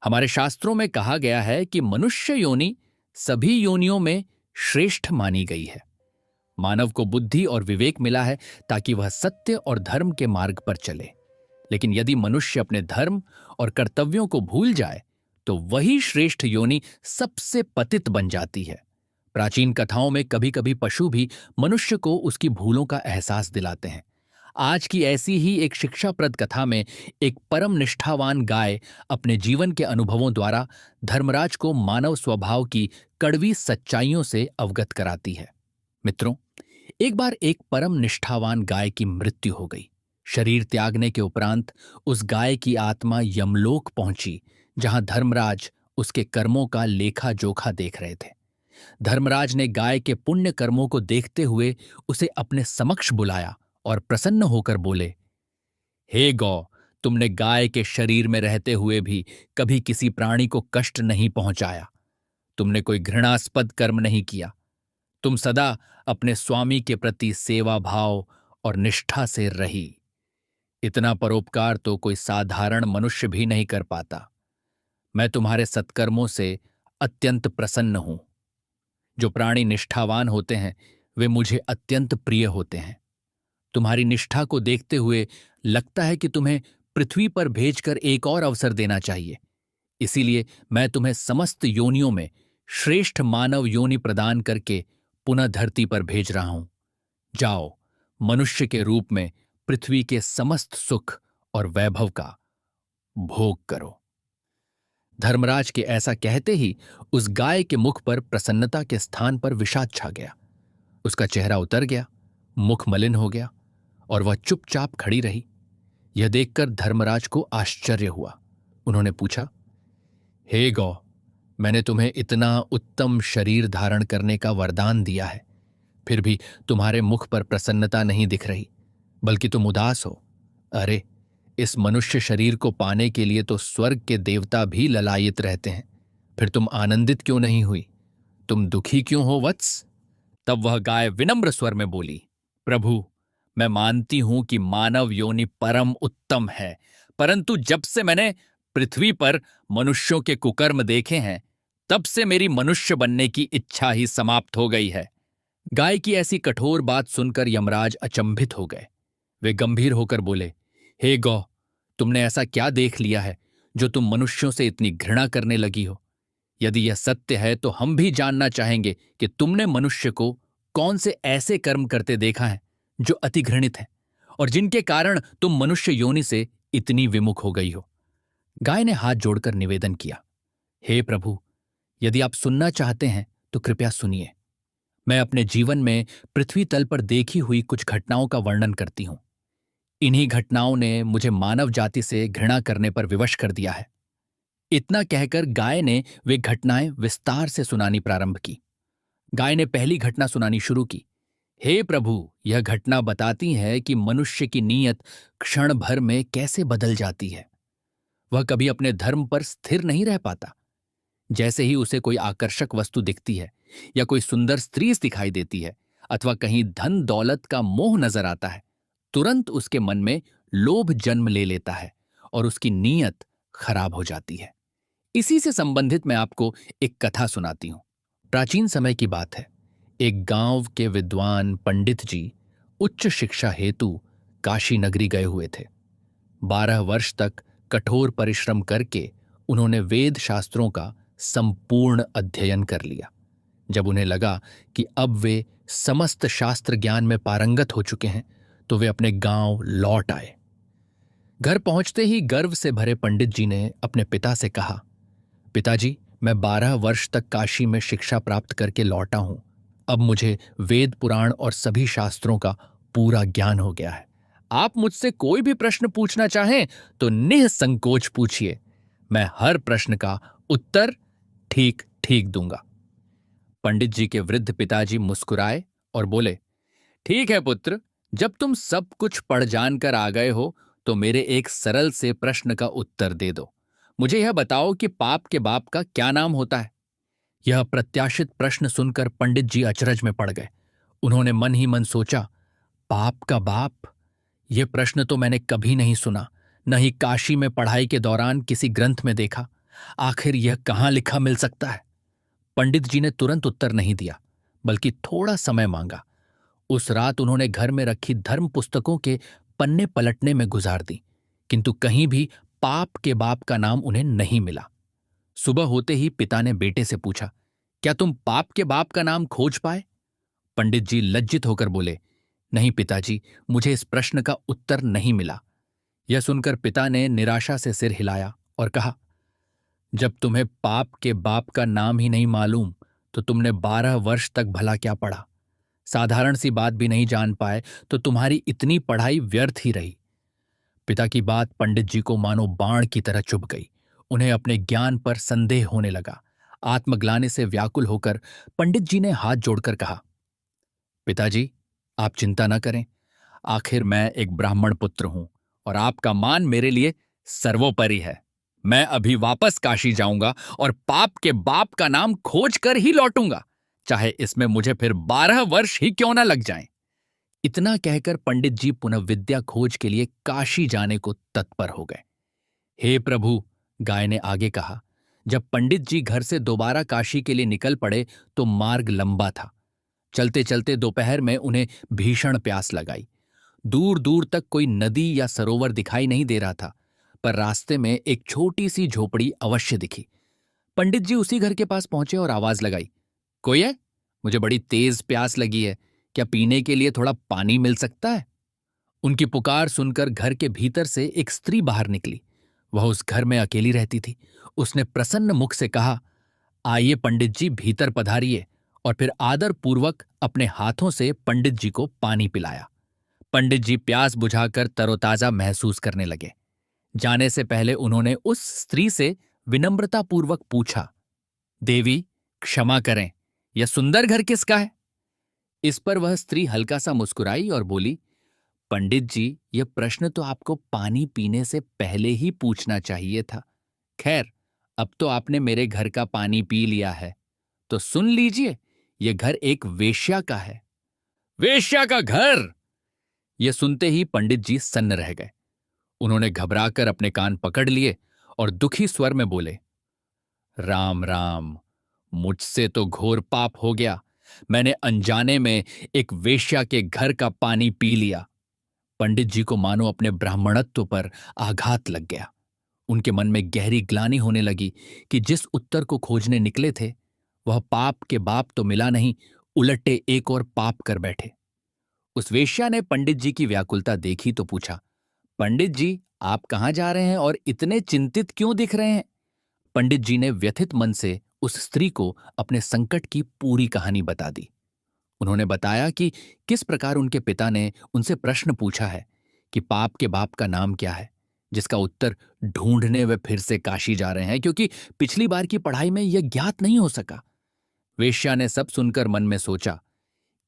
हमारे शास्त्रों में कहा गया है कि मनुष्य योनि सभी योनियों में श्रेष्ठ मानी गई है। मानव को बुद्धि और विवेक मिला है ताकि वह सत्य और धर्म के मार्ग पर चले। लेकिन यदि मनुष्य अपने धर्म और कर्तव्यों को भूल जाए तो वही श्रेष्ठ योनि सबसे पतित बन जाती है। प्राचीन कथाओं में कभी कभी पशु भी मनुष्य को उसकी भूलों का एहसास दिलाते हैं। आज की ऐसी ही एक शिक्षाप्रद कथा में एक परम निष्ठावान गाय अपने जीवन के अनुभवों द्वारा धर्मराज को मानव स्वभाव की कड़वी सच्चाइयों से अवगत कराती है। मित्रों, एक बार एक परम निष्ठावान गाय की मृत्यु हो गई। शरीर त्यागने के उपरांत उस गाय की आत्मा यमलोक पहुंची, जहां धर्मराज उसके कर्मों का लेखा जोखा देख रहे थे। धर्मराज ने गाय के पुण्य कर्मों को देखते हुए उसे अपने समक्ष बुलाया और प्रसन्न होकर बोले, हे गौ, तुमने गाय के शरीर में रहते हुए भी कभी किसी प्राणी को कष्ट नहीं पहुंचाया। तुमने कोई घृणास्पद कर्म नहीं किया। तुम सदा अपने स्वामी के प्रति सेवा भाव और निष्ठा से रही। इतना परोपकार तो कोई साधारण मनुष्य भी नहीं कर पाता। मैं तुम्हारे सत्कर्मों से अत्यंत प्रसन्न हूं। जो प्राणी निष्ठावान होते हैं वे मुझे अत्यंत प्रिय होते हैं। तुम्हारी निष्ठा को देखते हुए लगता है कि तुम्हें पृथ्वी पर भेजकर एक और अवसर देना चाहिए। इसीलिए मैं तुम्हें समस्त योनियों में श्रेष्ठ मानव योनि प्रदान करके पुनः धरती पर भेज रहा हूं। जाओ, मनुष्य के रूप में पृथ्वी के समस्त सुख और वैभव का भोग करो। धर्मराज के ऐसा कहते ही उस गाय के मुख पर प्रसन्नता के स्थान पर विषाद छा गया। उसका चेहरा उतर गया, मुख मलिन हो गया और वह चुपचाप खड़ी रही। यह देखकर धर्मराज को आश्चर्य हुआ। उन्होंने पूछा, हे गौ, मैंने तुम्हें इतना उत्तम शरीर धारण करने का वरदान दिया है, फिर भी तुम्हारे मुख पर प्रसन्नता नहीं दिख रही, बल्कि तुम उदास हो। अरे, इस मनुष्य शरीर को पाने के लिए तो स्वर्ग के देवता भी ललायित रहते हैं, फिर तुम आनंदित क्यों नहीं हुई? तुम दुखी क्यों हो वत्स? तब वह गाय विनम्र स्वर में बोली, प्रभु, मैं मानती हूं कि मानव योनि परम उत्तम है, परंतु जब से मैंने पृथ्वी पर मनुष्यों के कुकर्म देखे हैं, तब से मेरी मनुष्य बनने की इच्छा ही समाप्त हो गई है। गाय की ऐसी कठोर बात सुनकर यमराज अचंभित हो गए। वे गंभीर होकर बोले, हे गौ, तुमने ऐसा क्या देख लिया है जो तुम मनुष्यों से इतनी घृणा करने लगी हो? यदि यह सत्य है तो हम भी जानना चाहेंगे कि तुमने मनुष्य को कौन से ऐसे कर्म करते देखा है जो अति घृणित हैं और जिनके कारण तुम मनुष्य योनि से इतनी विमुख हो गई हो। गाय ने हाथ जोड़कर निवेदन किया, हे प्रभु, यदि आप सुनना चाहते हैं तो कृपया सुनिए। मैं अपने जीवन में पृथ्वी तल पर देखी हुई कुछ घटनाओं का वर्णन करती हूं। इन्हीं घटनाओं ने मुझे मानव जाति से घृणा करने पर विवश कर दिया है। इतना कहकर गाय ने वे घटनाएं विस्तार से सुनानी प्रारंभ की। गाय ने पहली घटना सुनानी शुरू की। हे प्रभु, यह घटना बताती है कि मनुष्य की नीयत क्षण भर में कैसे बदल जाती है। वह कभी अपने धर्म पर स्थिर नहीं रह पाता। जैसे ही उसे कोई आकर्षक वस्तु दिखती है या कोई सुंदर स्त्री दिखाई देती है अथवा कहीं धन दौलत का मोह नजर आता है, तुरंत उसके मन में लोभ जन्म ले लेता है और उसकी नीयत खराब हो जाती है। इसी से संबंधित मैं आपको एक कथा सुनाती हूं। प्राचीन समय की बात है। एक गांव के विद्वान पंडित जी उच्च शिक्षा हेतु काशी नगरी गए हुए थे। 12 वर्ष तक कठोर परिश्रम करके उन्होंने वेद शास्त्रों का संपूर्ण अध्ययन कर लिया। जब उन्हें लगा कि अब वे समस्त शास्त्र ज्ञान में पारंगत हो चुके हैं तो वे अपने गांव लौट आए। घर पहुंचते ही गर्व से भरे पंडित जी ने अपने पिता से कहा, पिताजी, मैं 12 वर्ष तक काशी में शिक्षा प्राप्त करके लौटा हूं। अब मुझे वेद पुराण और सभी शास्त्रों का पूरा ज्ञान हो गया है। आप मुझसे कोई भी प्रश्न पूछना चाहें तो निसंकोच पूछिए। मैं हर प्रश्न का उत्तर ठीक ठीक दूंगा। पंडित जी के वृद्ध पिताजी मुस्कुराए और बोले, ठीक है पुत्र, जब तुम सब कुछ पढ़ जानकर आ गए हो तो मेरे एक सरल से प्रश्न का उत्तर दे दो। मुझे यह बताओ कि पाप के बाप का क्या नाम होता है? यह प्रत्याशित प्रश्न सुनकर पंडित जी अचरज में पड़ गए। उन्होंने मन ही मन सोचा, पाप का बाप? यह प्रश्न तो मैंने कभी नहीं सुना, न ही काशी में पढ़ाई के दौरान किसी ग्रंथ में देखा। आखिर यह कहाँ लिखा मिल सकता है? पंडित जी ने तुरंत उत्तर नहीं दिया, बल्कि थोड़ा समय मांगा। उस रात उन्होंने घर में रखी धर्म पुस्तकों के पन्ने पलटने में गुजार दी, किंतु कहीं भी पाप के बाप का नाम उन्हें नहीं मिला। सुबह होते ही पिता ने बेटे से पूछा, क्या तुम पाप के बाप का नाम खोज पाए? पंडित जी लज्जित होकर बोले, नहीं पिताजी, मुझे इस प्रश्न का उत्तर नहीं मिला। यह सुनकर पिता ने निराशा से सिर हिलाया और कहा, जब तुम्हें पाप के बाप का नाम ही नहीं मालूम तो तुमने 12 वर्ष तक भला क्या पढ़ा? साधारण सी बात भी नहीं जान पाए तो तुम्हारी इतनी पढ़ाई व्यर्थ ही रही। पिता की बात पंडित जी को मानो बाण की तरह चुभ गई। उन्हें अपने ज्ञान पर संदेह होने लगा। आत्मग्लानि से व्याकुल होकर पंडित जी ने हाथ जोड़कर कहा, पिताजी, आप चिंता न करें। आखिर मैं एक ब्राह्मण पुत्र हूं और आपका मान मेरे लिए सर्वोपरि है। मैं अभी वापस काशी जाऊंगा और पाप के बाप का नाम खोज कर ही लौटूंगा, चाहे इसमें मुझे फिर 12 वर्ष ही क्यों न लग जाएं। इतना कहकर पंडित जी पुनः विद्या खोज के लिए काशी जाने को तत्पर हो गए। हे प्रभु, गाय ने आगे कहा, जब पंडित जी घर से दोबारा काशी के लिए निकल पड़े तो मार्ग लंबा था। चलते चलते दोपहर में उन्हें भीषण प्यास लगाई। दूर दूर तक कोई नदी या सरोवर दिखाई नहीं दे रहा था, पर रास्ते में एक छोटी सी झोपड़ी अवश्य दिखी। पंडित जी उसी घर के पास पहुंचे और आवाज लगाई, कोई है? मुझे बड़ी तेज प्यास लगी है, क्या पीने के लिए थोड़ा पानी मिल सकता है? उनकी पुकार सुनकर घर के भीतर से एक स्त्री बाहर निकली। वह उस घर में अकेली रहती थी। उसने प्रसन्न मुख से कहा, आइए पंडित जी, भीतर पधारिए, और फिर आदर पूर्वक अपने हाथों से पंडित जी को पानी पिलाया। पंडित जी प्यास बुझाकर तरोताजा महसूस करने लगे। जाने से पहले उन्होंने उस स्त्री से विनम्रतापूर्वक पूछा, देवी, क्षमा करें, यह सुंदर घर किसका है? इस पर वह स्त्री हल्का सा मुस्कुराई और बोली, पंडित जी, यह प्रश्न तो आपको पानी पीने से पहले ही पूछना चाहिए था। खैर, अब तो आपने मेरे घर का पानी पी लिया है, तो सुन लीजिए, यह घर एक वेश्या का है। वेश्या का घर? यह सुनते ही पंडित जी सन्न रह गए। उन्होंने घबराकर अपने कान पकड़ लिए और दुखी स्वर में बोले, राम राम, मुझसे तो घोर पाप हो गया। मैंने अनजाने में एक वेश्या के घर का पानी पी लिया। पंडित जी को मानो अपने ब्राह्मणत्व पर आघात लग गया। उनके मन में गहरी ग्लानि होने लगी कि जिस उत्तर को खोजने निकले थे वह पाप के बाप तो मिला नहीं, उलटे एक और पाप कर बैठे। उस वेश्या ने पंडित जी की व्याकुलता देखी तो पूछा, पंडित जी, आप कहाँ जा रहे हैं और इतने चिंतित क्यों दिख रहे हैं? पंडित जी ने व्यथित मन से उस स्त्री को अपने संकट की पूरी कहानी बता दी। उन्होंने बताया कि किस प्रकार उनके पिता ने उनसे प्रश्न पूछा है कि पाप के बाप का नाम क्या है, जिसका उत्तर ढूंढने वे फिर से काशी जा रहे हैं, क्योंकि पिछली बार की पढ़ाई में यह ज्ञात नहीं हो सका। वेश्या ने सब सुनकर मन में सोचा,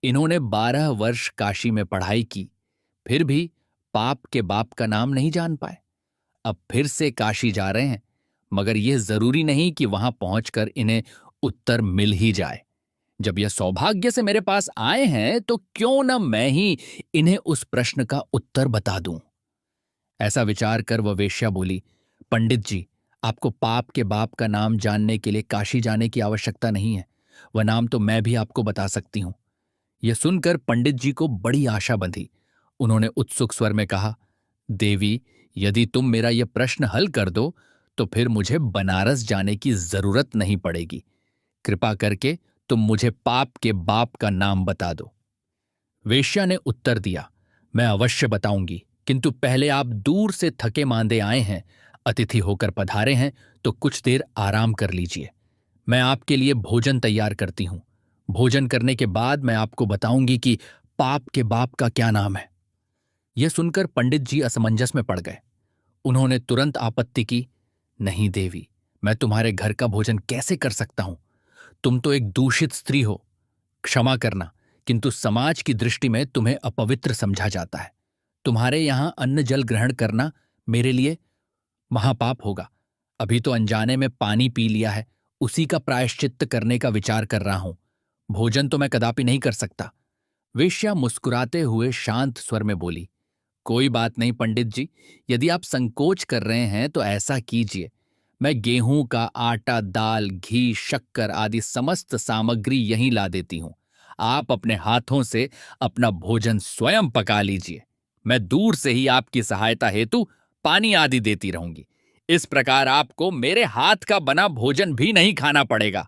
इन्होंने 12 वर्ष काशी में पढ़ाई की, फिर भी पाप के बाप का नाम नहीं जान पाए। अब फिर से काशी जा रहे हैं, मगर यह जरूरी नहीं कि वहां पहुंचकर इन्हें उत्तर मिल ही जाए। जब यह सौभाग्य से मेरे पास आए हैं तो क्यों न मैं ही इन्हें उस प्रश्न का उत्तर बता दूं। ऐसा विचार कर वह वेश्या बोली, पंडित जी, आपको पाप के बाप का नाम जानने के लिए काशी जाने की आवश्यकता नहीं है। वह नाम तो मैं भी आपको बता सकती हूं। यह सुनकर पंडित जी को बड़ी आशा बंधी। उन्होंने उत्सुक स्वर में कहा, देवी, यदि तुम मेरा यह प्रश्न हल कर दो तो फिर मुझे बनारस जाने की जरूरत नहीं पड़ेगी। कृपा करके तुम मुझे पाप के बाप का नाम बता दो। वेश्या ने उत्तर दिया, मैं अवश्य बताऊंगी, किंतु पहले आप दूर से थके मांदे आए हैं, अतिथि होकर पधारे हैं, तो कुछ देर आराम कर लीजिए। मैं आपके लिए भोजन तैयार करती हूं। भोजन करने के बाद मैं आपको बताऊंगी कि पाप के बाप का क्या नाम है। यह सुनकर पंडित जी असमंजस में पड़ गए। उन्होंने तुरंत आपत्ति की, नहीं देवी, मैं तुम्हारे घर का भोजन कैसे कर सकता हूं? तुम तो एक दूषित स्त्री हो। क्षमा करना, किंतु समाज की दृष्टि में तुम्हें अपवित्र समझा जाता है। तुम्हारे यहां अन्न जल ग्रहण करना मेरे लिए महापाप होगा। अभी तो अनजाने में पानी पी लिया है, उसी का प्रायश्चित्त करने का विचार कर रहा हूं। भोजन तो मैं कदापि नहीं कर सकता। वेश्या मुस्कुराते हुए शांत स्वर में बोली, कोई बात नहीं पंडित जी, यदि आप संकोच कर रहे हैं तो ऐसा कीजिए, मैं गेहूं का आटा, दाल, घी, शक्कर आदि समस्त सामग्री यहीं ला देती हूं। आप अपने हाथों से अपना भोजन स्वयं पका लीजिए। मैं दूर से ही आपकी सहायता हेतु पानी आदि देती रहूंगी। इस प्रकार आपको मेरे हाथ का बना भोजन भी नहीं खाना पड़ेगा।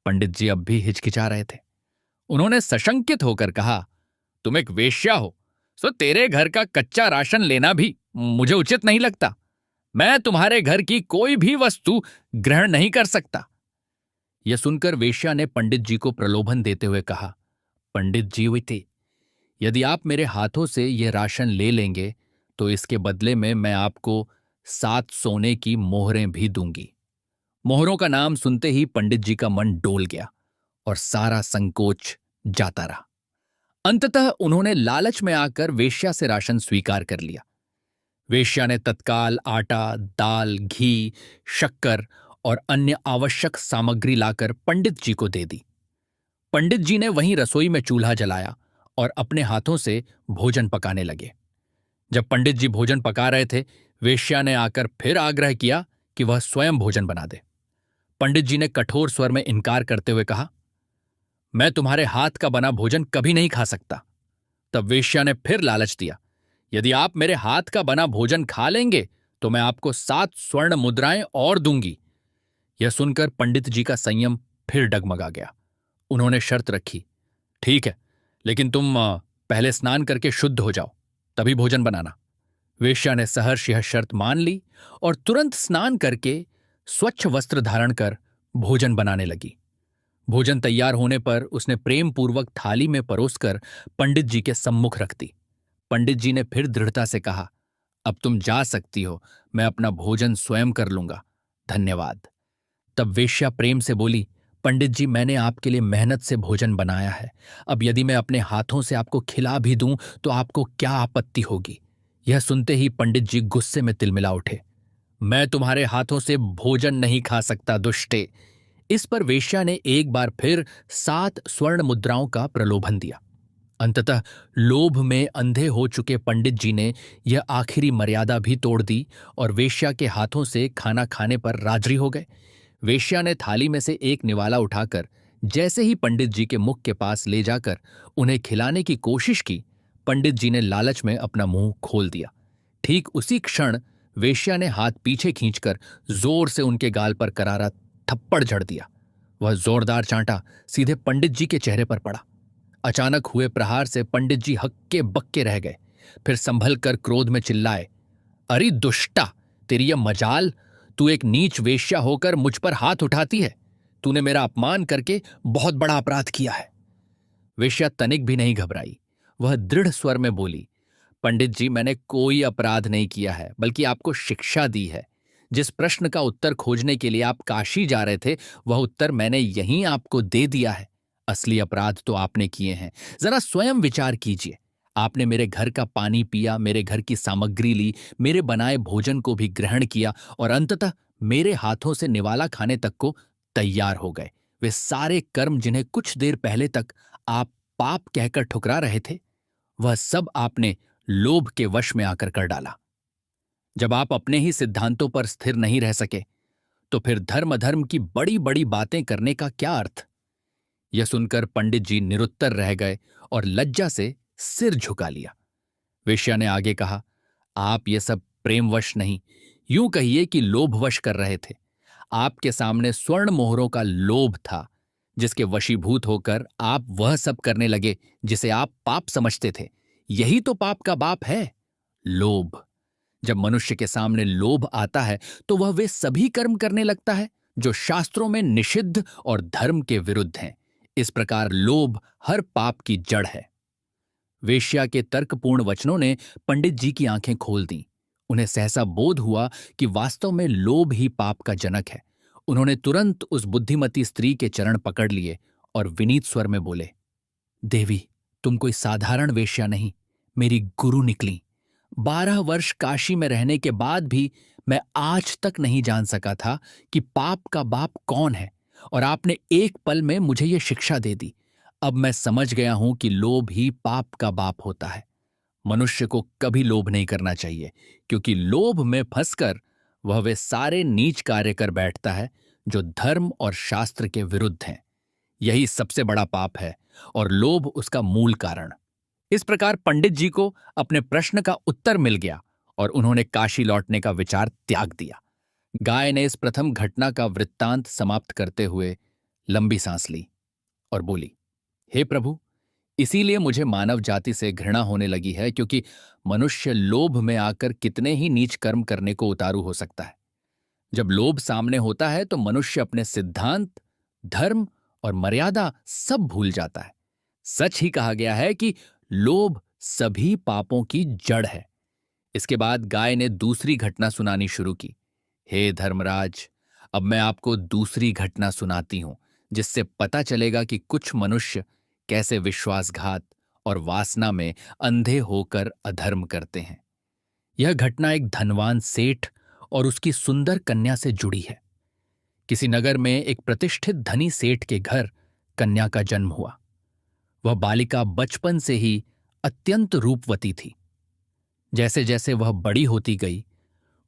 पंडित जी अब भी हिचकिचा रहे थे। उन्होंने सशंकित होकर कहा, तुम एक वेश्या हो, सो तेरे घर का कच्चा राशन लेना भी मुझे उचित नहीं लगता। मैं तुम्हारे घर की कोई भी वस्तु ग्रहण नहीं कर सकता। यह सुनकर वेश्या ने पंडित जी को प्रलोभन देते हुए कहा, पंडित जीविते, यदि आप मेरे हाथों से यह राशन ले लेंगे तो इसके बदले में मैं आपको 7 सोने की मोहरें भी दूंगी। मोहरों का नाम सुनते ही पंडित जी का मन डोल गया और सारा संकोच जाता रहा। अंततः उन्होंने लालच में आकर वेश्या से राशन स्वीकार कर लिया। वेश्या ने तत्काल आटा, दाल, घी, शक्कर और अन्य आवश्यक सामग्री लाकर पंडित जी को दे दी। पंडित जी ने वहीं रसोई में चूल्हा जलाया और अपने हाथों से भोजन पकाने लगे। जब पंडित जी भोजन पका रहे थे, वेश्या ने आकर फिर आग्रह किया कि वह स्वयं भोजन बना दे। पंडित जी ने कठोर स्वर में इनकार करते हुए कहा, मैं तुम्हारे हाथ का बना भोजन कभी नहीं खा सकता। तब वेश्या ने फिर लालच दिया, यदि आप मेरे हाथ का बना भोजन खा लेंगे तो मैं आपको 7 स्वर्ण मुद्राएं और दूंगी। यह सुनकर पंडित जी का संयम फिर डगमगा गया। उन्होंने शर्त रखी, ठीक है, लेकिन तुम पहले स्नान करके शुद्ध हो जाओ, तभी भोजन बनाना। वेश्या ने सहर्ष यह शर्त मान ली और तुरंत स्नान करके स्वच्छ वस्त्र धारण कर भोजन बनाने लगी। भोजन तैयार होने पर उसने प्रेम पूर्वक थाली में परोसकर पंडित जी के सम्मुख रख दी। पंडित जी ने फिर दृढ़ता से कहा, अब तुम जा सकती हो, मैं अपना भोजन स्वयं कर लूंगा, धन्यवाद। तब वेश्या प्रेम से बोली, पंडित जी, मैंने आपके लिए मेहनत से भोजन बनाया है। अब यदि मैं अपने हाथों से आपको खिला भी दूं तो आपको क्या आपत्ति होगी? यह सुनते ही पंडित जी गुस्से में तिलमिला उठे। मैं तुम्हारे हाथों से भोजन नहीं खा सकता, दुष्टे। इस पर वेश्या ने एक बार फिर 7 स्वर्ण मुद्राओं का प्रलोभन दिया। अंततः लोभ में अंधे हो चुके पंडित जी ने यह आखिरी मर्यादा भी तोड़ दी और वेश्या के हाथों से खाना खाने पर राजी हो गए। वेश्या ने थाली में से एक निवाला उठाकर जैसे ही पंडित जी के मुख के पास ले जाकर उन्हें खिलाने की कोशिश की, पंडित जी ने लालच में अपना मुंह खोल दिया। ठीक उसी क्षण वेश्या ने हाथ पीछे खींचकर जोर से उनके गाल पर करारा थप्पड़ जड़ दिया। वह जोरदार चांटा सीधे पंडित जी के चेहरे पर पड़ा। अचानक हुए प्रहार से पंडित जी हक्के बक्के रह गए। फिर संभल कर क्रोध में चिल्लाए, अरे दुष्टा, तेरी यह मजाल! तू एक नीच वेश्या होकर मुझ पर हाथ उठाती है। तूने मेरा अपमान करके बहुत बड़ा अपराध किया है। वेश्या तनिक भी नहीं घबराई। वह दृढ़ स्वर में बोली, पंडित जी, मैंने कोई अपराध नहीं किया है, बल्कि आपको शिक्षा दी है। जिस प्रश्न का उत्तर खोजने के लिए आप काशी जा रहे थे, वह उत्तर मैंने यहीं आपको दे दिया है। असली अपराध तो आपने किए हैं। जरा स्वयं विचार कीजिए। आपने मेरे घर का पानी पिया, मेरे घर की सामग्री ली, मेरे बनाए भोजन को भी ग्रहण किया और अंततः मेरे हाथों से निवाला खाने तक को तैयार हो गए। वे सारे कर्म जिन्हें कुछ देर पहले तक आप पाप कहकर ठुकरा रहे थे, वह सब आपने लोभ के वश में आकर कर डाला। जब आप अपने ही सिद्धांतों पर स्थिर नहीं रह सके, तो फिर धर्म अधर्म की बड़ी बड़ी बातें करने का क्या अर्थ? यह सुनकर पंडित जी निरुत्तर रह गए और लज्जा से सिर झुका लिया। वेश्या ने आगे कहा, आप ये सब प्रेमवश नहीं, यूं कहिए कि लोभवश कर रहे थे। आपके सामने स्वर्ण मोहरों का लोभ था, जिसके वशीभूत होकर आप वह सब करने लगे जिसे आप पाप समझते थे। यही तो पाप का बाप है, लोभ। जब मनुष्य के सामने लोभ आता है तो वह वे सभी कर्म करने लगता है जो शास्त्रों में निषिद्ध और धर्म के विरुद्ध हैं। इस प्रकार लोभ हर पाप की जड़ है। वेश्या के तर्कपूर्ण वचनों ने पंडित जी की आंखें खोल दी। उन्हें सहसा बोध हुआ कि वास्तव में लोभ ही पाप का जनक है। उन्होंने तुरंत उस बुद्धिमती स्त्री के चरण पकड़ लिए और विनीत स्वर में बोले, देवी, तुम कोई साधारण वेश्या नहीं, मेरी गुरु निकली। 12 वर्ष काशी में रहने के बाद भी मैं आज तक नहीं जान सका था कि पाप का बाप कौन है, और आपने एक पल में मुझे यह शिक्षा दे दी। अब मैं समझ गया हूं कि लोभ ही पाप का बाप होता है। मनुष्य को कभी लोभ नहीं करना चाहिए, क्योंकि लोभ में फंसकर वह वे सारे नीच कार्य कर बैठता है जो धर्म और शास्त्र के विरुद्ध हैं। यही सबसे बड़ा पाप है और लोभ उसका मूल कारण। इस प्रकार पंडित जी को अपने प्रश्न का उत्तर मिल गया और उन्होंने काशी लौटने का विचार त्याग दिया। गाय ने इस प्रथम घटना का वृत्तांत समाप्त करते हुए लंबी सांस ली और बोली, हे प्रभु, इसीलिए मुझे मानव जाति से घृणा होने लगी है, क्योंकि मनुष्य लोभ में आकर कितने ही नीच कर्म करने को उतारू हो सकता है। जब लोभ सामने होता है तो मनुष्य अपने सिद्धांत, धर्म और मर्यादा सब भूल जाता है। सच ही कहा गया है कि लोभ सभी पापों की जड़ है। इसके बाद गाय ने दूसरी घटना सुनानी शुरू की। हे धर्मराज, अब मैं आपको दूसरी घटना सुनाती हूं, जिससे पता चलेगा कि कुछ मनुष्य कैसे विश्वासघात और वासना में अंधे होकर अधर्म करते हैं। यह घटना एक धनवान सेठ और उसकी सुंदर कन्या से जुड़ी है। किसी नगर में एक प्रतिष्ठित धनी सेठ के घर कन्या का जन्म हुआ। वह बालिका बचपन से ही अत्यंत रूपवती थी। जैसे जैसे वह बड़ी होती गई,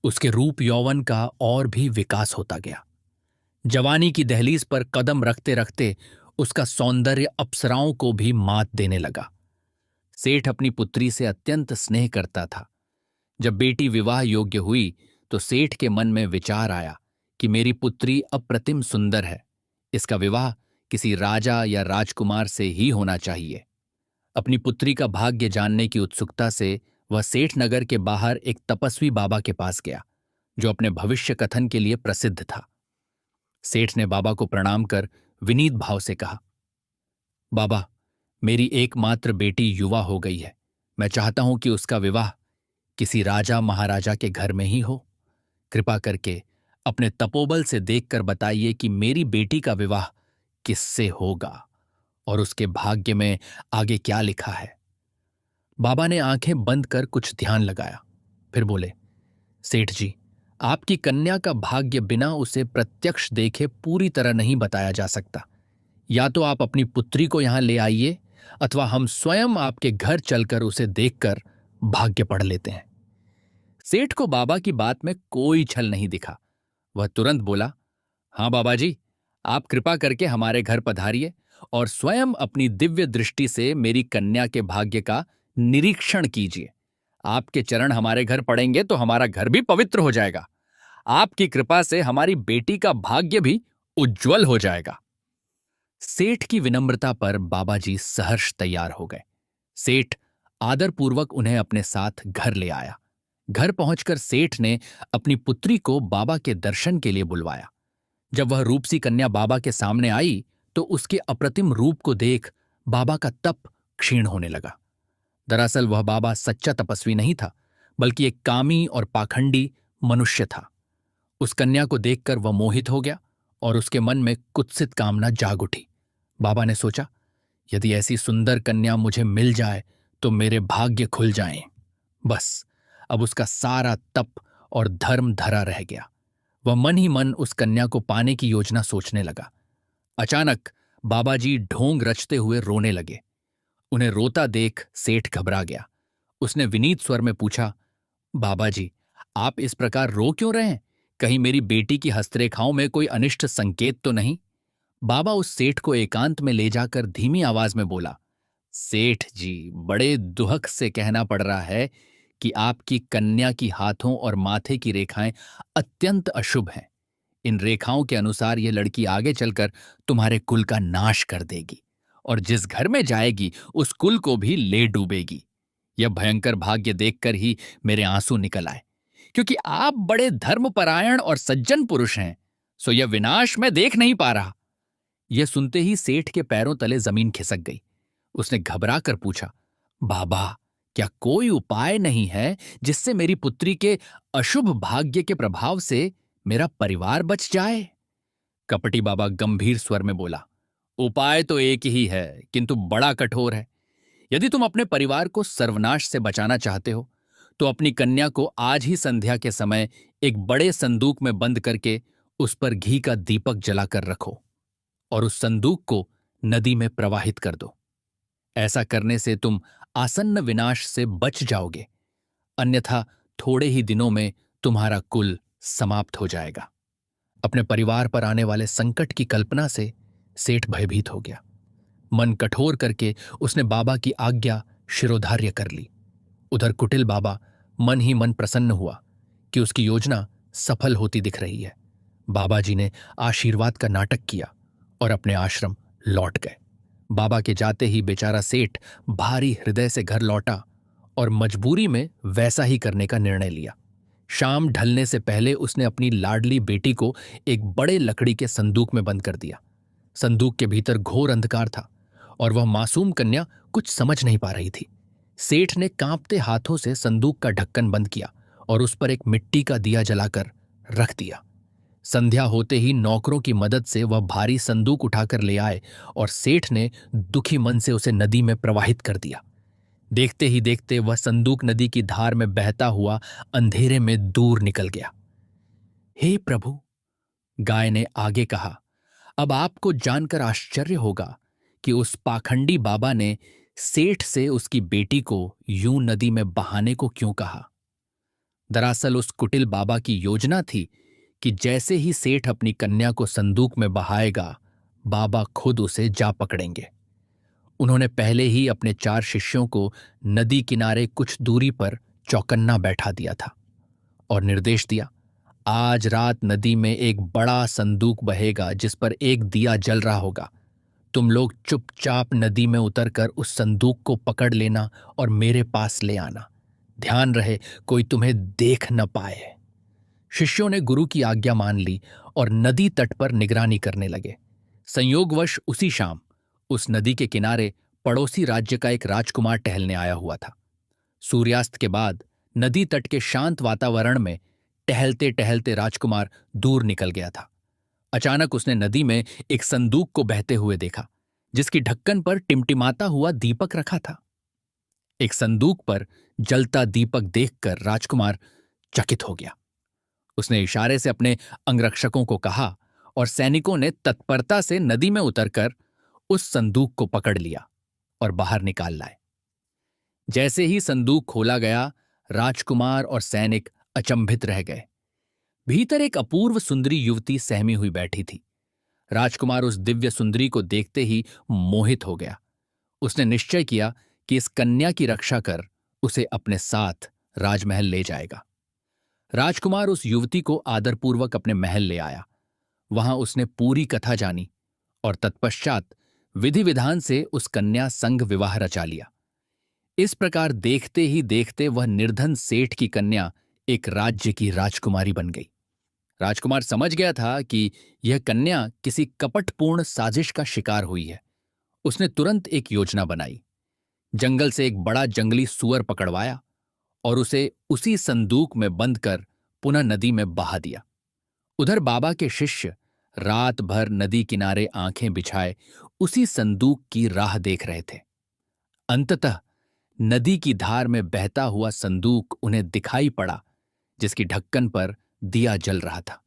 उसके रूप यौवन का और भी विकास होता गया। जवानी की दहलीज पर कदम रखते रखते उसका सौंदर्य अप्सराओं को भी मात देने लगा। सेठ अपनी पुत्री से अत्यंत स्नेह करता था। जब बेटी विवाह योग्य हुई तो सेठ के मन में विचार आया कि मेरी पुत्री अप्रतिम सुंदर है, इसका विवाह किसी राजा या राजकुमार से ही होना चाहिए। अपनी पुत्री का भाग्य जानने की उत्सुकता से वह सेठ नगर के बाहर एक तपस्वी बाबा के पास गया, जो अपने भविष्य कथन के लिए प्रसिद्ध था। सेठ ने बाबा को प्रणाम कर विनीत भाव से कहा, बाबा, मेरी एकमात्र बेटी युवा हो गई है। मैं चाहता हूं कि उसका विवाह किसी राजा महाराजा के घर में ही हो। कृपा करके अपने तपोबल से देखकर बताइए कि मेरी बेटी का विवाह किससे होगा और उसके भाग्य में आगे क्या लिखा है। बाबा ने आंखें बंद कर कुछ ध्यान लगाया, फिर बोले, सेठ जी, आपकी कन्या का भाग्य बिना उसे प्रत्यक्ष देखे पूरी तरह नहीं बताया जा सकता। या तो आप अपनी पुत्री को यहां ले आइए, अथवा हम स्वयं आपके घर चलकर उसे देखकर भाग्य पढ़ लेते हैं। सेठ को बाबा की बात में कोई छल नहीं दिखा। वह तुरंत बोला, हां बाबा जी, आप कृपा करके हमारे घर पधारिए और स्वयं अपनी दिव्य दृष्टि से मेरी कन्या के भाग्य का निरीक्षण कीजिए। आपके चरण हमारे घर पड़ेंगे तो हमारा घर भी पवित्र हो जाएगा। आपकी कृपा से हमारी बेटी का भाग्य भी उज्जवल हो जाएगा। सेठ की विनम्रता पर बाबा जी सहर्ष तैयार हो गए। सेठ आदरपूर्वक उन्हें अपने साथ घर ले आया। घर पहुंचकर सेठ ने अपनी पुत्री को बाबा के दर्शन के लिए बुलवाया। जब वह रूपसी कन्या बाबा के सामने आई तो उसके अप्रतिम रूप को देख बाबा का तप क्षीण होने लगा। दरअसल वह बाबा सच्चा तपस्वी नहीं था, बल्कि एक कामी और पाखंडी मनुष्य था। उस कन्या को देखकर वह मोहित हो गया और उसके मन में कुत्सित कामना जाग उठी। बाबा ने सोचा, यदि ऐसी सुंदर कन्या मुझे मिल जाए तो मेरे भाग्य खुल जाएं। बस अब उसका सारा तप और धर्म धरा रह गया। वह मन ही मन उस कन्या को पाने की योजना सोचने लगा। अचानक बाबा जी ढोंग रचते हुए रोने लगे। उन्हें रोता देख सेठ घबरा गया। उसने विनीत स्वर में पूछा, बाबा जी, आप इस प्रकार रो क्यों रहे हैं? कहीं मेरी बेटी की हस्तरेखाओं में कोई अनिष्ट संकेत तो नहीं? बाबा उस सेठ को एकांत में ले जाकर धीमी आवाज में बोला, सेठ जी, बड़े दुहक से कहना पड़ रहा है कि आपकी कन्या की हाथों और माथे की रेखाएं अत्यंत अशुभ हैं। इन रेखाओं के अनुसार यह लड़की आगे चलकर तुम्हारे कुल का नाश कर देगी और जिस घर में जाएगी उस कुल को भी ले डूबेगी। यह भयंकर भाग्य देखकर ही मेरे आंसू निकल आए, क्योंकि आप बड़े धर्मपरायण और सज्जन पुरुष हैं, सो यह विनाश मैं देख नहीं पा रहा। यह सुनते ही सेठ के पैरों तले जमीन खिसक गई। उसने घबरा कर पूछा, बाबा, क्या कोई उपाय नहीं है जिससे मेरी पुत्री के अशुभ भाग्य के प्रभाव से मेरा परिवार बच जाए? कपटी बाबा गंभीर स्वर में बोला, उपाय तो एक ही है, किंतु बड़ा कठोर है। यदि तुम अपने परिवार को सर्वनाश से बचाना चाहते हो तो अपनी कन्या को आज ही संध्या के समय एक बड़े संदूक में बंद करके उस पर घी का दीपक जलाकर रखो और उस संदूक को नदी में प्रवाहित कर दो। ऐसा करने से तुम आसन्न विनाश से बच जाओगे, अन्यथा थोड़े ही दिनों में तुम्हारा कुल समाप्त हो जाएगा। अपने परिवार पर आने वाले संकट की कल्पना से सेठ भयभीत हो गया। मन कठोर करके उसने बाबा की आज्ञा शिरोधार्य कर ली। उधर कुटिल बाबा मन ही मन प्रसन्न हुआ कि उसकी योजना सफल होती दिख रही है। बाबा जी ने आशीर्वाद का नाटक किया और अपने आश्रम लौट गए। बाबा के जाते ही बेचारा सेठ भारी हृदय से घर लौटा और मजबूरी में वैसा ही करने का निर्णय लिया। शाम ढलने से पहले उसने अपनी लाडली बेटी को एक बड़े लकड़ी के संदूक में बंद कर दिया। संदूक के भीतर घोर अंधकार था और वह मासूम कन्या कुछ समझ नहीं पा रही थी। सेठ ने कांपते हाथों से संदूक का ढक्कन बंद किया और उस पर एक मिट्टी का दिया जलाकर रख दिया। संध्या होते ही नौकरों की मदद से वह भारी संदूक उठाकर ले आए और सेठ ने दुखी मन से उसे नदी में प्रवाहित कर दिया। देखते ही देखते वह संदूक नदी की धार में बहता हुआ अंधेरे में दूर निकल गया। हे प्रभु, गाय ने आगे कहा, अब आपको जानकर आश्चर्य होगा कि उस पाखंडी बाबा ने सेठ से उसकी बेटी को यूं नदी में बहाने को क्यों कहा। दरअसल उस कुटिल बाबा की योजना थी कि जैसे ही सेठ अपनी कन्या को संदूक में बहाएगा, बाबा खुद उसे जा पकड़ेंगे। उन्होंने पहले ही अपने 4 शिष्यों को नदी किनारे कुछ दूरी पर चौकन्ना बैठा दिया था और निर्देश दिया, आज रात नदी में एक बड़ा संदूक बहेगा जिस पर एक दिया जल रहा होगा। तुम लोग चुपचाप नदी में उतरकर उस संदूक को पकड़ लेना और मेरे पास ले आना। ध्यान रहे कोई तुम्हें देख न पाए। शिष्यों ने गुरु की आज्ञा मान ली और नदी तट पर निगरानी करने लगे। संयोगवश उसी शाम उस नदी के किनारे पड़ोसी राज्य का एक राजकुमार टहलने आया हुआ था। सूर्यास्त के बाद नदी तट के शांत वातावरण में टहलते टहलते राजकुमार दूर निकल गया था। अचानक उसने नदी में एक संदूक को बहते हुए देखा जिसकी ढक्कन पर टिमटिमाता हुआ दीपक रखा था। एक संदूक पर जलता दीपक देखकर राजकुमार चकित हो गया। उसने इशारे से अपने अंगरक्षकों को कहा और सैनिकों ने तत्परता से नदी में उतरकर उस संदूक को पकड़ लिया और बाहर निकाल लाए। जैसे ही संदूक खोला गया, राजकुमार और सैनिक अचंभित रह गए। भीतर एक अपूर्व सुंदरी युवती सहमी हुई बैठी थी। राजकुमार उस दिव्य सुंदरी को देखते ही मोहित हो गया। उसने निश्चय किया कि इस कन्या की रक्षा कर उसे अपने साथ राजमहल ले जाएगा। राजकुमार उस युवती को आदरपूर्वक अपने महल ले आया। वहां उसने पूरी कथा जानी और तत्पश्चात विधि विधान से उस कन्या संग विवाह रचा लिया। इस प्रकार देखते ही देखते वह निर्धन सेठ की कन्या एक राज्य की राजकुमारी बन गई। राजकुमार समझ गया था कि यह कन्या किसी कपटपूर्ण साजिश का शिकार हुई है। उसने तुरंत एक योजना बनाई। जंगल से एक बड़ा जंगली सूअर पकड़वाया और उसे उसी संदूक में बंद कर पुनः नदी में बहा दिया। उधर बाबा के शिष्य रात भर नदी किनारे आंखें बिछाए उसी संदूक की राह देख रहे थे। अंततः नदी की धार में बहता हुआ संदूक उन्हें दिखाई पड़ा जिसकी ढक्कन पर दिया जल रहा था।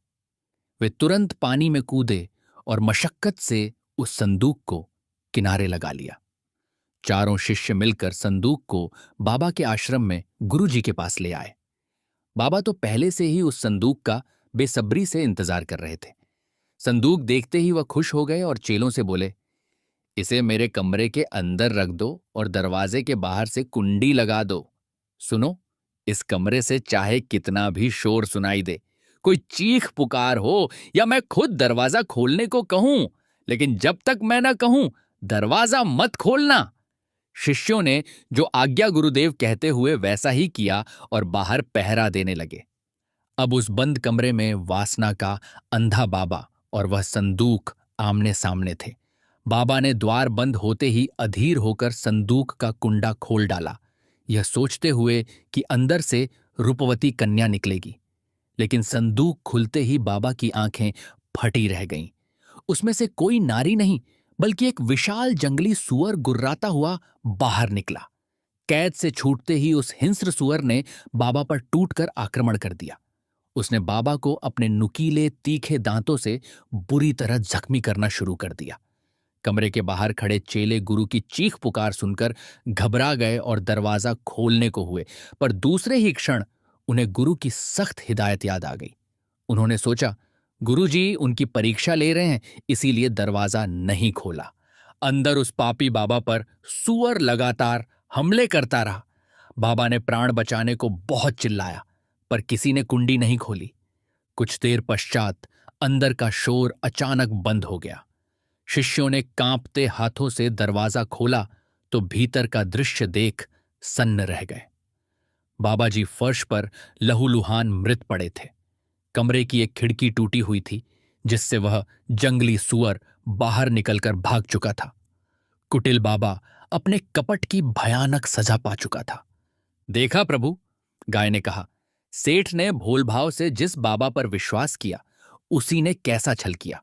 वे तुरंत पानी में कूदे और मशक्कत से उस संदूक को किनारे लगा लिया। चारों शिष्य मिलकर संदूक को बाबा के आश्रम में गुरुजी के पास ले आए। बाबा तो पहले से ही उस संदूक का बेसब्री से इंतजार कर रहे थे। संदूक देखते ही वह खुश हो गए और चेलों से बोले, इसे मेरे कमरे के अंदर रख दो और दरवाजे के बाहर से कुंडी लगा दो। सुनो, इस कमरे से चाहे कितना भी शोर सुनाई दे, कोई चीख पुकार हो या मैं खुद दरवाजा खोलने को कहूं, लेकिन जब तक मैं ना कहूं दरवाजा मत खोलना। शिष्यों ने जो आज्ञा गुरुदेव कहते हुए वैसा ही किया और बाहर पहरा देने लगे। अब उस बंद कमरे में वासना का अंधा बाबा और वह संदूक आमने सामने थे। बाबा ने द्वार बंद होते ही अधीर होकर संदूक का कुंडा खोल डाला, यह सोचते हुए कि अंदर से रूपवती कन्या निकलेगी। लेकिन संदूक खुलते ही बाबा की आंखें फटी रह गईं। उसमें से कोई नारी नहीं बल्कि एक विशाल जंगली सूअर गुर्राता हुआ बाहर निकला। कैद से छूटते ही उस हिंस्र सूअर ने बाबा पर टूटकर आक्रमण कर दिया। उसने बाबा को अपने नुकीले तीखे दांतों से बुरी तरह जख्मी करना शुरू कर दिया। कमरे के बाहर खड़े चेले गुरु की चीख पुकार सुनकर घबरा गए और दरवाजा खोलने को हुए, पर दूसरे ही क्षण उन्हें गुरु की सख्त हिदायत याद आ गई। उन्होंने सोचा, गुरुजी उनकी परीक्षा ले रहे हैं, इसीलिए दरवाजा नहीं खोला। अंदर उस पापी बाबा पर सूअर लगातार हमले करता रहा। बाबा ने प्राण बचाने को बहुत चिल्लाया, पर किसी ने कुंडी नहीं खोली। कुछ देर पश्चात अंदर का शोर अचानक बंद हो गया। शिष्यों ने कांपते हाथों से दरवाजा खोला तो भीतर का दृश्य देख सन्न रह गए। बाबा जी फर्श पर लहूलुहान मृत पड़े थे। कमरे की एक खिड़की टूटी हुई थी, जिससे वह जंगली सुअर बाहर निकलकर भाग चुका था। कुटिल बाबा अपने कपट की भयानक सजा पा चुका था। देखा प्रभु, गाय ने कहा, सेठ ने भोलभाव से जिस बाबा पर विश्वास किया, उसी ने कैसा छल किया।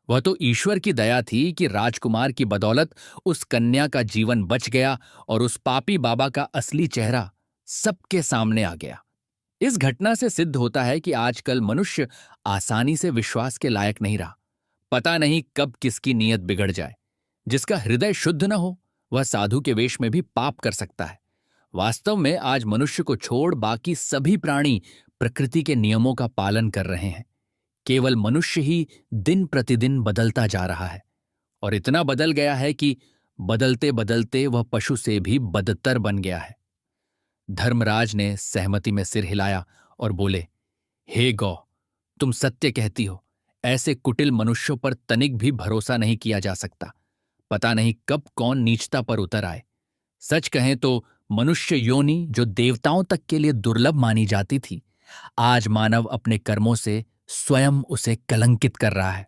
वह तो ईश्वर की दया थी कि राजकुमार की बदौलत उस कन्या का जीवन बच गया और उस पापी बाबा का असली चेहरा सबके सामने आ गया। इस घटना से सिद्ध होता है कि आजकल मनुष्य आसानी से विश्वास के लायक नहीं रहा। पता नहीं कब किसकी नीयत बिगड़ जाए। जिसका हृदय शुद्ध न हो, वह साधु के वेश में भी पाप कर सकता है। वास्तव में आज मनुष्य को छोड़ बाकी सभी प्राणी प्रकृति के नियमों का पालन कर रहे हैं। केवल मनुष्य ही दिन प्रतिदिन बदलता जा रहा है, और इतना बदल गया है कि बदलते बदलते वह पशु से भी बदतर बन गया है। धर्मराज ने सहमति में सिर हिलाया और बोले, हे गौ, तुम सत्य कहती हो। ऐसे कुटिल मनुष्यों पर तनिक भी भरोसा नहीं किया जा सकता। पता नहीं कब कौन नीचता पर उतर आए। सच कहें तो मनुष्य योनि, जो देवताओं तक के लिए दुर्लभ मानी जाती थी, आज मानव अपने कर्मों से स्वयं उसे कलंकित कर रहा है।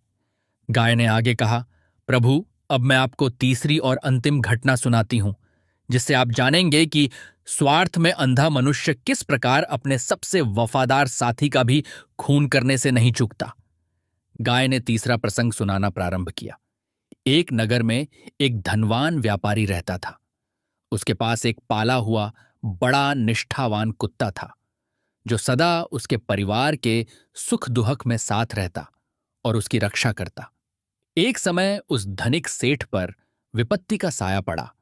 गाय ने आगे कहा, प्रभु, अब मैं आपको तीसरी और अंतिम घटना सुनाती हूं, जिससे आप जानेंगे कि स्वार्थ में अंधा मनुष्य किस प्रकार अपने सबसे वफादार साथी का भी खून करने से नहीं चूकता। गाय ने तीसरा प्रसंग सुनाना प्रारंभ किया। एक नगर में एक धनवान व्यापारी रहता था। उसके पास एक पाला हुआ बड़ा निष्ठावान कुत्ता था, जो सदा उसके परिवार के सुख दुहक में साथ रहता और उसकी रक्षा करता। एक समय उस धनिक सेठ पर विपत्ति का साया पड़ा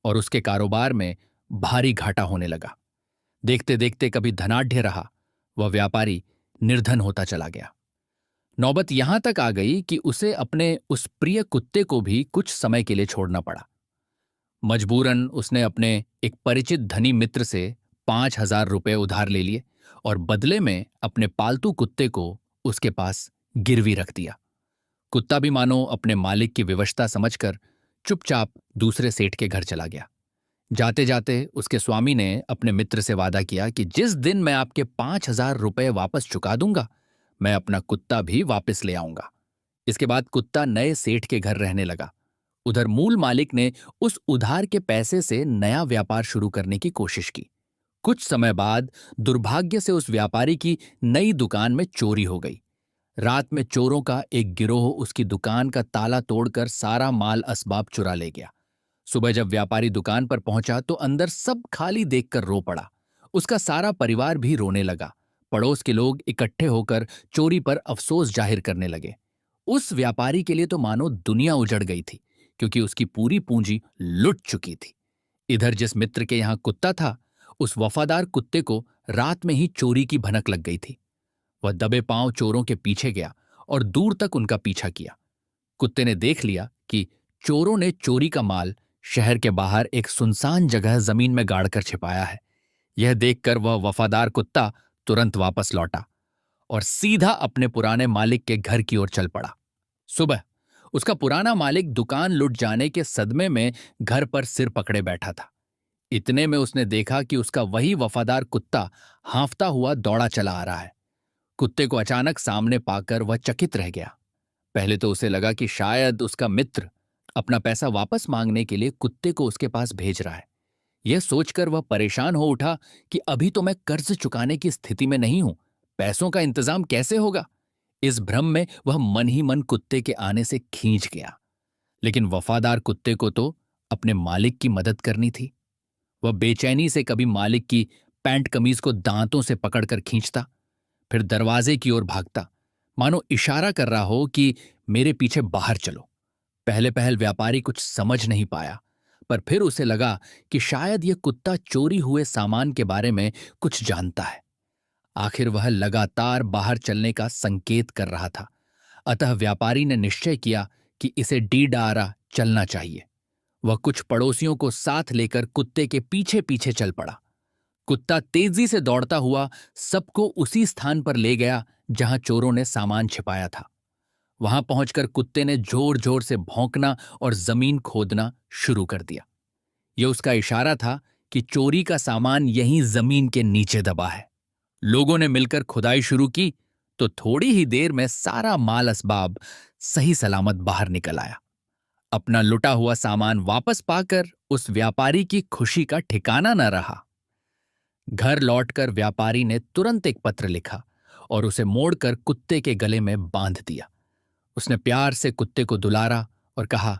और उसके कारोबार में भारी घाटा होने लगा। देखते देखते कभी धनाढ्य रहा, वह व्यापारी निर्धन होता चला गया। नौबत यहां तक आ गई कि उसे अपने उस प्रिय कुत्ते को भी कुछ समय के लिए छोड़ना पड़ा। मजबूरन उसने अपने एक परिचित धनी मित्र से 5,000 रुपये उधार ले लिए और बदले में अपने पालतू कुत्ते को उसके पास गिरवी रख दिया। कुत्ता भी मानो अपने मालिक की विवशता समझकर चुपचाप दूसरे सेठ के घर चला गया। जाते जाते उसके स्वामी ने अपने मित्र से वादा किया कि जिस दिन मैं आपके 5,000 रुपये वापस चुका दूंगा, मैं अपना कुत्ता भी वापस ले आऊंगा। इसके बाद कुत्ता नए सेठ के घर रहने लगा। उधर मूल मालिक ने उस उधार के पैसे से नया व्यापार शुरू करने की कोशिश की। कुछ समय बाद दुर्भाग्य से उस व्यापारी की नई दुकान में चोरी हो गई। रात में चोरों का एक गिरोह उसकी दुकान का ताला तोड़कर सारा माल असबाब चुरा ले गया। सुबह जब व्यापारी दुकान पर पहुंचा तो अंदर सब खाली देखकर रो पड़ा। उसका सारा परिवार भी रोने लगा। पड़ोस के लोग इकट्ठे होकर चोरी पर अफसोस जाहिर करने लगे। उस व्यापारी के लिए तो मानो दुनिया उजड़ गई थी, क्योंकि उसकी पूरी पूंजी लुट चुकी थी। इधर जिस मित्र के यहां कुत्ता था, उस वफादार कुत्ते को रात में ही चोरी की भनक लग गई थी। वह दबे पांव चोरों के पीछे गया और दूर तक उनका पीछा किया। कुत्ते ने देख लिया कि चोरों ने चोरी का माल शहर के बाहर एक सुनसान जगह जमीन में गाड़कर छिपाया है। यह देखकर वह वफादार कुत्ता तुरंत वापस लौटा और सीधा अपने पुराने मालिक के घर की ओर चल पड़ा। सुबह उसका पुराना मालिक दुकान लुट जाने के सदमे में घर पर सिर पकड़े बैठा था। इतने में उसने देखा कि उसका वही वफादार कुत्ता हांफता हुआ दौड़ा चला आ रहा है। कुत्ते को अचानक सामने पाकर वह चकित रह गया। पहले तो उसे लगा कि शायद उसका मित्र अपना पैसा वापस मांगने के लिए कुत्ते को उसके पास भेज रहा है। यह सोचकर वह परेशान हो उठा कि अभी तो मैं कर्ज चुकाने की स्थिति में नहीं हूं, पैसों का इंतजाम कैसे होगा। इस भ्रम में वह मन ही मन कुत्ते के आने से खींच गया। लेकिन वफादार कुत्ते को तो अपने मालिक की मदद करनी थी। वह बेचैनी से कभी मालिक की पैंट कमीज को दांतों से पकड़कर खींचता, फिर दरवाजे की ओर भागता, मानो इशारा कर रहा हो कि मेरे पीछे बाहर चलो। पहले पहल व्यापारी कुछ समझ नहीं पाया, पर फिर उसे लगा कि शायद यह कुत्ता चोरी हुए सामान के बारे में कुछ जानता है। आखिर वह लगातार बाहर चलने का संकेत कर रहा था। अतः व्यापारी ने निश्चय किया कि इसे डीडारा चलना चाहिए। वह कुछ पड़ोसियों को साथ लेकर कुत्ते के पीछे पीछे चल पड़ा। कुत्ता तेजी से दौड़ता हुआ सबको उसी स्थान पर ले गया जहां चोरों ने सामान छिपाया था। वहां पहुंचकर कुत्ते ने जोर जोर से भौंकना और जमीन खोदना शुरू कर दिया। यह उसका इशारा था कि चोरी का सामान यहीं जमीन के नीचे दबा है। लोगों ने मिलकर खुदाई शुरू की तो थोड़ी ही देर में सारा माल असबाब सही सलामत बाहर निकल आया। अपना लुटा हुआ सामान वापस पाकर उस व्यापारी की खुशी का ठिकाना न रहा। घर लौटकर व्यापारी ने तुरंत एक पत्र लिखा और उसे मोड़कर कुत्ते के गले में बांध दिया। उसने प्यार से कुत्ते को दुलारा और कहा,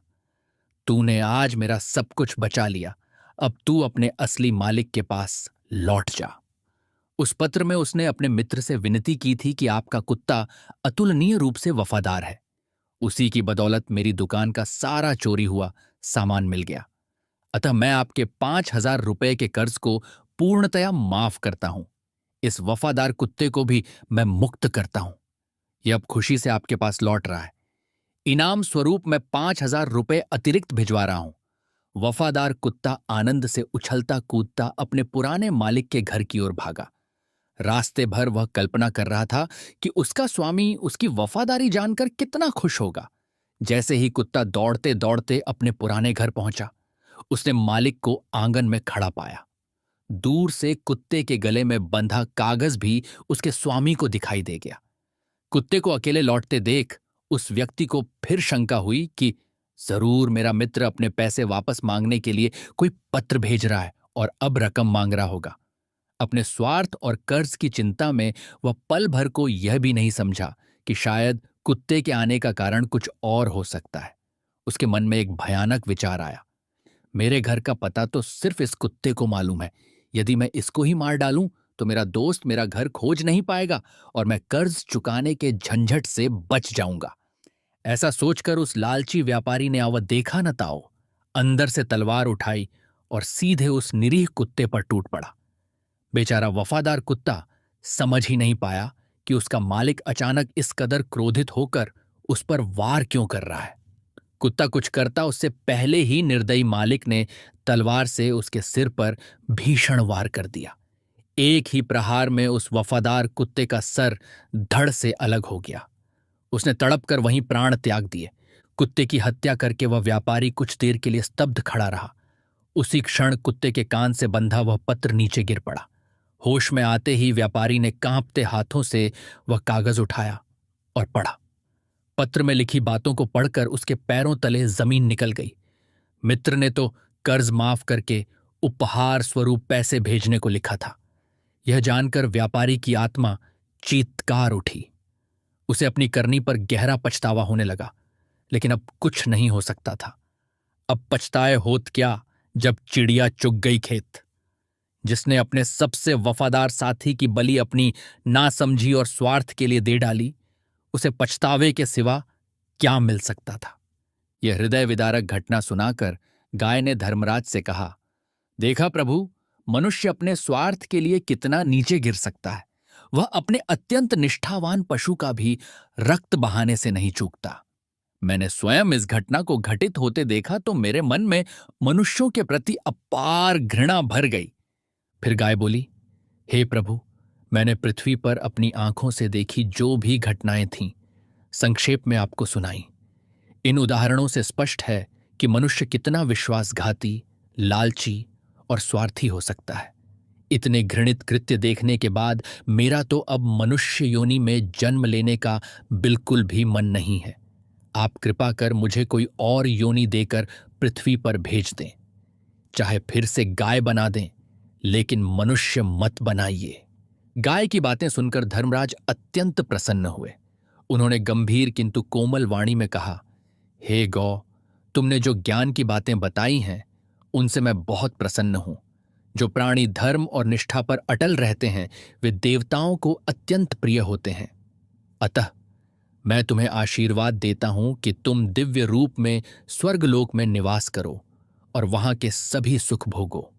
तूने आज मेरा सब कुछ बचा लिया, अब तू अपने असली मालिक के पास लौट जा। उस पत्र में उसने अपने मित्र से विनती की थी कि आपका कुत्ता अतुलनीय रूप से वफादार है। उसी की बदौलत मेरी दुकान का सारा चोरी हुआ सामान मिल गया। अतः मैं आपके 5,000 रुपए के कर्ज को पूर्णतया माफ करता हूं। इस वफादार कुत्ते को भी मैं मुक्त करता हूं। यह अब खुशी से आपके पास लौट रहा है। इनाम स्वरूप मैं 5,000 रुपए अतिरिक्त भिजवा रहा हूं। वफादार कुत्ता आनंद से उछलता कूदता अपने पुराने मालिक के घर की ओर भागा। रास्ते भर वह कल्पना कर रहा था कि उसका स्वामी उसकी वफादारी जानकर कितना खुश होगा। जैसे ही कुत्ता दौड़ते दौड़ते अपने पुराने घर पहुंचा, उसने मालिक को आंगन में खड़ा पाया। दूर से कुत्ते के गले में बंधा कागज भी उसके स्वामी को दिखाई दे गया। कुत्ते को अकेले लौटते देख उस व्यक्ति को फिर शंका हुई कि जरूर मेरा मित्र अपने पैसे वापस मांगने के लिए कोई पत्र भेज रहा है और अब रकम मांग रहा होगा। अपने स्वार्थ और कर्ज की चिंता में वह पल भर को यह भी नहीं समझा कि शायद कुत्ते के आने का कारण कुछ और हो सकता है। उसके मन में एक भयानक विचार आया, मेरे घर का पता तो सिर्फ इस कुत्ते को मालूम है। यदि मैं इसको ही मार डालूं तो मेरा दोस्त मेरा घर खोज नहीं पाएगा और मैं कर्ज चुकाने के झंझट से बच जाऊंगा। ऐसा सोचकर उस लालची व्यापारी ने अवध देखा न ताओ, अंदर से तलवार उठाई और सीधे उस निरीह कुत्ते पर टूट पड़ा। बेचारा वफादार कुत्ता समझ ही नहीं पाया कि उसका मालिक अचानक इस कदर क्रोधित होकर उस पर वार क्यों कर रहा है। कुत्ता कुछ करता उससे पहले ही निर्दयी मालिक ने तलवार से उसके सिर पर भीषण वार कर दिया। एक ही प्रहार में उस वफादार कुत्ते का सर धड़ से अलग हो गया। उसने तड़प कर वहीं प्राण त्याग दिए। कुत्ते की हत्या करके वह व्यापारी कुछ देर के लिए स्तब्ध खड़ा रहा। उसी क्षण कुत्ते के कान से बंधा वह पत्र नीचे गिर पड़ा। होश में आते ही व्यापारी ने कांपते हाथों से वह कागज उठाया और पढ़ा। पत्र में लिखी बातों को पढ़कर उसके पैरों तले जमीन निकल गई। मित्र ने तो कर्ज माफ करके उपहार स्वरूप पैसे भेजने को लिखा था। यह जानकर व्यापारी की आत्मा चीत्कार उठी। उसे अपनी करनी पर गहरा पछतावा होने लगा, लेकिन अब कुछ नहीं हो सकता था। अब पछताए होत क्या जब चिड़िया चुग गई खेत। जिसने अपने सबसे वफादार साथी की बलि अपनी नासमझी और स्वार्थ के लिए दे डाली, उसे पछतावे के सिवा क्या मिल सकता था। यह हृदय विदारक घटना सुनाकर गाय ने धर्मराज से कहा, देखा प्रभु, मनुष्य अपने स्वार्थ के लिए कितना नीचे गिर सकता है। वह अपने अत्यंत निष्ठावान पशु का भी रक्त बहाने से नहीं चूकता। मैंने स्वयं इस घटना को घटित होते देखा तो मेरे मन में मनुष्यों के प्रति अपार घृणा भर गई। फिर गाय बोली, हे प्रभु, मैंने पृथ्वी पर अपनी आंखों से देखी जो भी घटनाएं थीं, संक्षेप में आपको सुनाई। इन उदाहरणों से स्पष्ट है कि मनुष्य कितना विश्वासघाती, लालची और स्वार्थी हो सकता है। इतने घृणित कृत्य देखने के बाद मेरा तो अब मनुष्य योनि में जन्म लेने का बिल्कुल भी मन नहीं है। आप कृपा कर मुझे कोई और योनि देकर पृथ्वी पर भेज दें। चाहे फिर से गाय बना दें, लेकिन मनुष्य मत बनाइए। गाय की बातें सुनकर धर्मराज अत्यंत प्रसन्न हुए। उन्होंने गंभीर किंतु कोमल वाणी में कहा, हे गौ, तुमने जो ज्ञान की बातें बताई हैं उनसे मैं बहुत प्रसन्न हूं। जो प्राणी धर्म और निष्ठा पर अटल रहते हैं वे देवताओं को अत्यंत प्रिय होते हैं। अतः मैं तुम्हें आशीर्वाद देता हूं कि तुम दिव्य रूप में स्वर्गलोक में निवास करो और वहां के सभी सुख भोगो।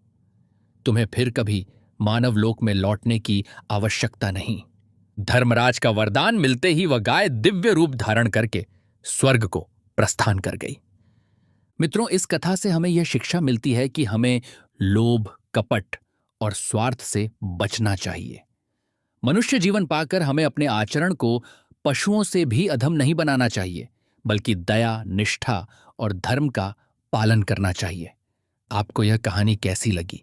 तुम्हें फिर कभी मानव लोक में लौटने की आवश्यकता नहीं। धर्मराज का वरदान मिलते ही वह गाय दिव्य रूप धारण करके स्वर्ग को प्रस्थान कर गई। मित्रों, इस कथा से हमें यह शिक्षा मिलती है कि हमें लोभ, कपट और स्वार्थ से बचना चाहिए। मनुष्य जीवन पाकर हमें अपने आचरण को पशुओं से भी अधम नहीं बनाना चाहिए, बल्कि दया, निष्ठा और धर्म का पालन करना चाहिए। आपको यह कहानी कैसी लगी?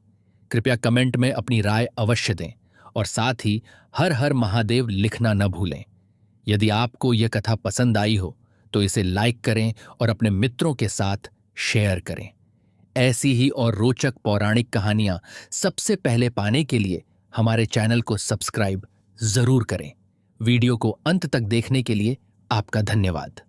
कृपया कमेंट में अपनी राय अवश्य दें और साथ ही हर हर महादेव लिखना न भूलें। यदि आपको यह कथा पसंद आई हो तो इसे लाइक करें और अपने मित्रों के साथ शेयर करें। ऐसी ही और रोचक पौराणिक कहानियां सबसे पहले पाने के लिए हमारे चैनल को सब्सक्राइब जरूर करें। वीडियो को अंत तक देखने के लिए आपका धन्यवाद।